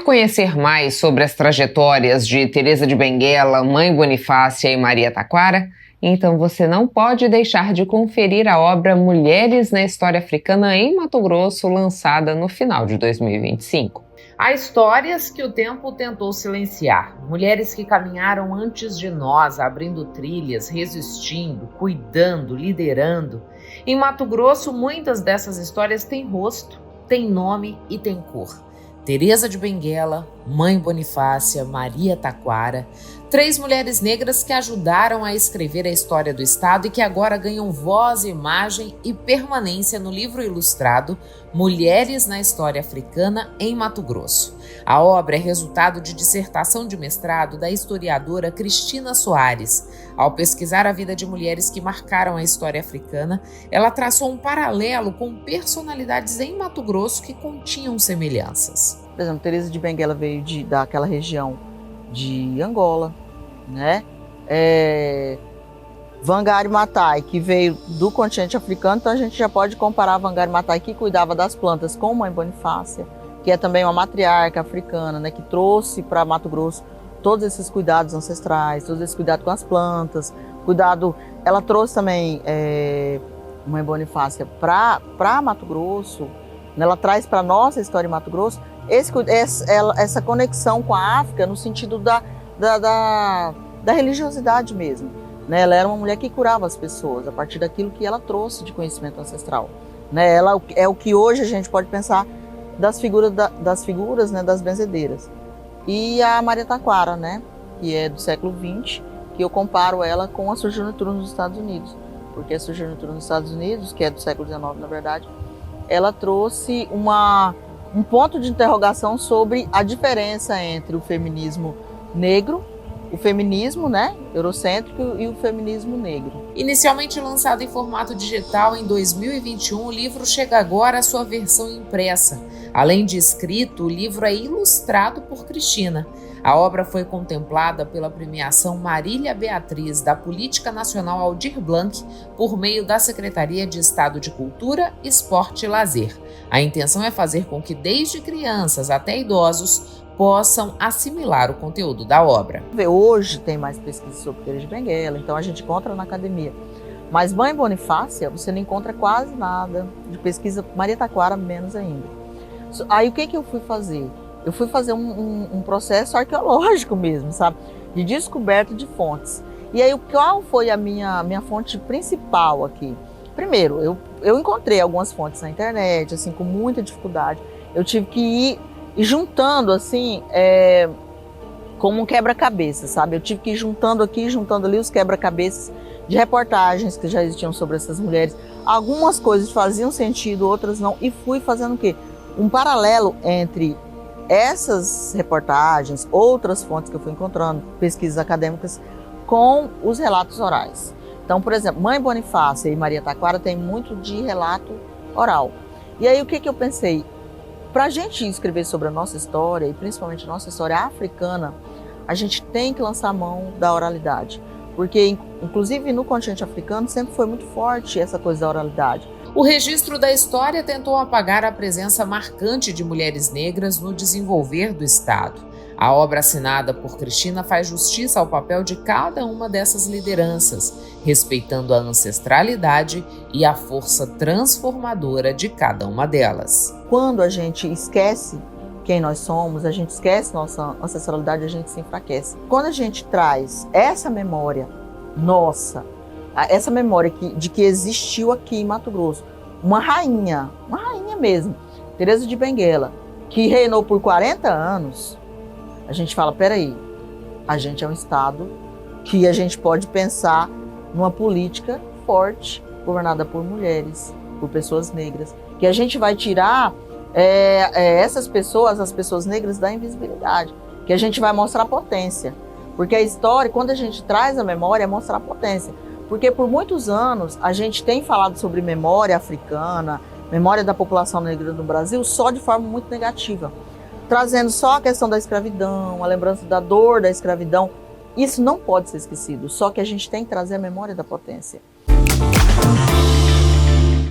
conhecer mais sobre as trajetórias de Teresa de Benguela, Mãe Bonifácia e Maria Taquara? Então você não pode deixar de conferir a obra Mulheres na História Africana em Mato Grosso, lançada no final de 2025. Há histórias que o tempo tentou silenciar. Mulheres que caminharam antes de nós, abrindo trilhas, resistindo, cuidando, liderando. Em Mato Grosso, muitas dessas histórias têm rosto, têm nome e têm cor. Teresa de Benguela, Mãe Bonifácia, Maria Taquara, 3 mulheres negras que ajudaram a escrever a história do Estado e que agora ganham voz, imagem e permanência no livro ilustrado Mulheres na História Africana em Mato Grosso. A obra é resultado de dissertação de mestrado da historiadora Cristina Soares. Ao pesquisar a vida de mulheres que marcaram a história africana, ela traçou um paralelo com personalidades em Mato Grosso que continham semelhanças. Por exemplo, Teresa de Benguela veio daquela região de Angola, né? Wangari Maathai, que veio do continente africano, então a gente já pode comparar a Wangari Maathai, que cuidava das plantas, com Mãe Bonifácia, que é também uma matriarca africana, né? Que trouxe para Mato Grosso todos esses cuidados ancestrais, todos esses cuidados com as plantas, ela trouxe também Mãe Bonifácia para Mato Grosso, né? Ela traz para a nossa história em Mato Grosso essa conexão com a África no sentido da religiosidade mesmo, né? Ela era uma mulher que curava as pessoas a partir daquilo que ela trouxe de conhecimento ancestral, né? Ela é o que hoje a gente pode pensar das figuras, né, das benzedeiras. E a Maria Taquara, né, que é do século XX, que eu comparo ela com a Sojourner Truth nos Estados Unidos, porque a Sojourner Truth nos Estados Unidos, que é do século XIX na verdade, ela trouxe um ponto de interrogação sobre a diferença entre o feminismo negro, o feminismo, né, eurocêntrico e o feminismo negro. Inicialmente lançado em formato digital em 2021, o livro chega agora à sua versão impressa. Além de escrito, o livro é ilustrado por Cristina. A obra foi contemplada pela premiação Marília Beatriz da Política Nacional Aldir Blanc por meio da Secretaria de Estado de Cultura, Esporte e Lazer. A intenção é fazer com que desde crianças até idosos possam assimilar o conteúdo da obra. Hoje tem mais pesquisa sobre Teresa de Benguela, então a gente encontra na academia. Mas Mãe Bonifácia, você não encontra quase nada de pesquisa, Maria Taquara menos ainda. Aí o que eu fui fazer? Eu fui fazer um processo arqueológico mesmo, sabe? De descoberta de fontes. E aí qual foi a minha fonte principal aqui? Primeiro, eu encontrei algumas fontes na internet, assim, com muita dificuldade. Eu tive que ir juntando, assim, como um quebra-cabeça, sabe? Eu tive que ir juntando aqui, juntando ali os quebra-cabeças de reportagens que já existiam sobre essas mulheres. Algumas coisas faziam sentido, outras não. E fui fazendo o quê? Um paralelo entre essas reportagens, outras fontes que eu fui encontrando, pesquisas acadêmicas, com os relatos orais. Então, por exemplo, Mãe Bonifácia e Maria Taquara tem muito de relato oral. E aí o que eu pensei? Para a gente escrever sobre a nossa história, e principalmente a nossa história africana, a gente tem que lançar a mão da oralidade. Porque, inclusive no continente africano, sempre foi muito forte essa coisa da oralidade. O registro da história tentou apagar a presença marcante de mulheres negras no desenvolver do Estado. A obra assinada por Cristina faz justiça ao papel de cada uma dessas lideranças, respeitando a ancestralidade e a força transformadora de cada uma delas. Quando a gente esquece quem nós somos, a gente esquece nossa ancestralidade, a gente se enfraquece. Quando a gente traz essa memória nossa, essa memória de que existiu aqui em Mato Grosso, uma rainha mesmo, Teresa de Benguela, que reinou por 40 anos, a gente fala, peraí, a gente é um Estado que a gente pode pensar numa política forte, governada por mulheres, por pessoas negras, que a gente vai tirar essas pessoas, as pessoas negras, da invisibilidade, que a gente vai mostrar potência. Porque a história, quando a gente traz a memória, é mostrar a potência. Porque por muitos anos a gente tem falado sobre memória africana, memória da população negra no Brasil, só de forma muito negativa. Trazendo só a questão da escravidão, a lembrança da dor da escravidão. Isso não pode ser esquecido, só que a gente tem que trazer a memória da potência.